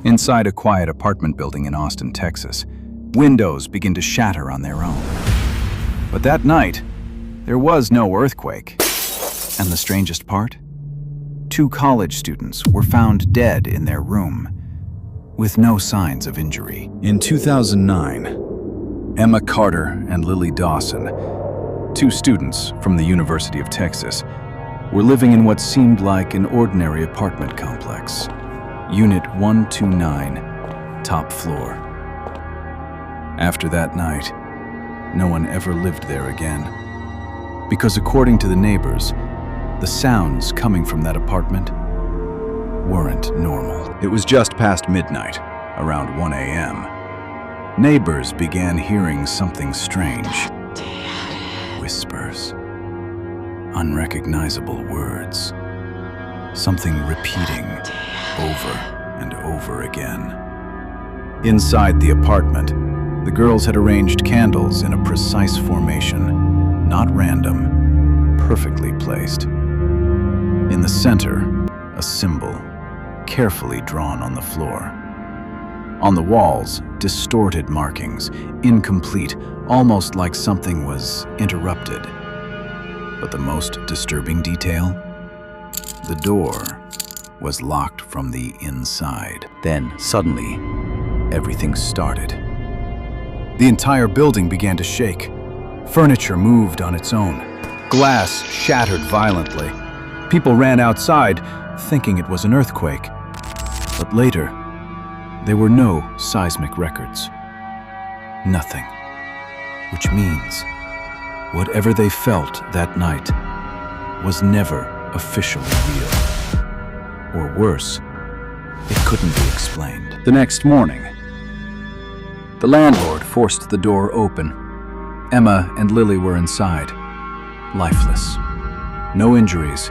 Inside a quiet apartment building in Austin, Texas, windows begin to shatter on their own. But that night, there was no earthquake. And the strangest part? 2 college students were found dead in their room, with no signs of injury. In 2009, Emma Carter and Lily Dawson, 2 students from the University of Texas, were living in what seemed like an ordinary apartment complex. Unit 129, top floor. After that night, no one ever lived there again. Because according to the neighbors, the sounds coming from that apartment weren't normal. It was just past midnight, around 1 a.m. Neighbors began hearing something strange. Whispers. Unrecognizable words. Something repeating over and over again. Inside the apartment, the girls had arranged candles in a precise formation, not random, perfectly placed. In the center, a symbol, carefully drawn on the floor. On the walls, distorted markings, incomplete, almost like something was interrupted. But the most disturbing detail? The door was locked from the inside. Then, suddenly, everything started. The entire building began to shake. Furniture moved on its own. Glass shattered violently. People ran outside, thinking it was an earthquake. But later, there were no seismic records. Nothing. Which means, whatever they felt that night was never officially real. Or worse, it couldn't be explained. The next morning, the landlord forced the door open. Emma and Lily were inside, lifeless. No injuries,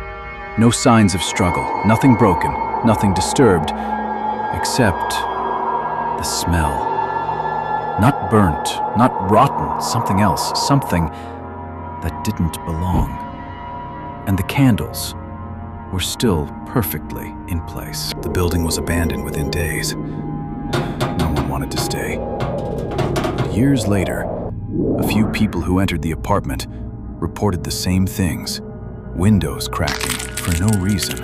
no signs of struggle, nothing broken, nothing disturbed, except the smell. Not burnt, not rotten, something else, something that didn't belong. And the candles were still perfectly in place. The building was abandoned within days. No one wanted to stay. But years later, a few people who entered the apartment reported the same things. Windows cracking for no reason.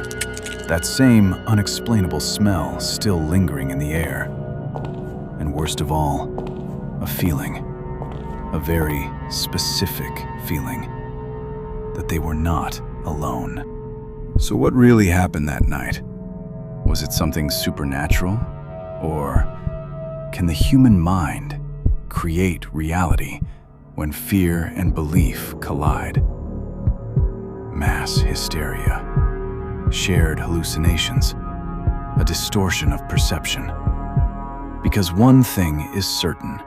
That same unexplainable smell still lingering in the air. And worst of all, a feeling, a very specific feeling, that they were not alone. So what really happened that night? Was it something supernatural? Or can the human mind create reality when fear and belief collide? Mass hysteria, shared hallucinations, a distortion of perception. Because one thing is certain,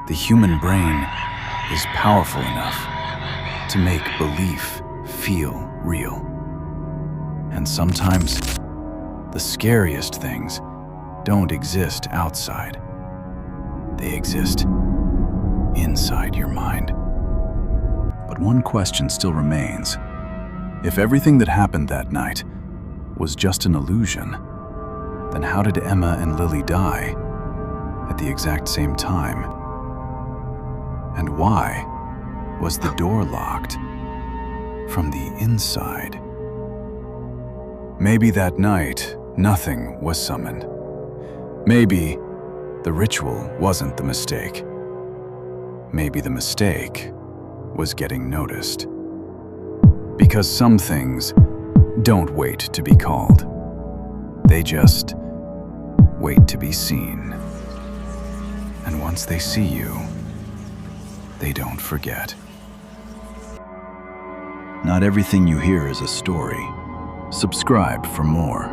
the human brain is powerful enough to make belief feel real. And sometimes, the scariest things don't exist outside. They exist inside your mind. But one question still remains. If everything that happened that night was just an illusion, then how did Emma and Lily die at the exact same time? And why was the door locked from the inside? Maybe that night, nothing was summoned. Maybe the ritual wasn't the mistake. Maybe the mistake was getting noticed. Because some things don't wait to be called. They just wait to be seen. And once they see you, they don't forget. Not everything you hear is a story. Subscribe for more.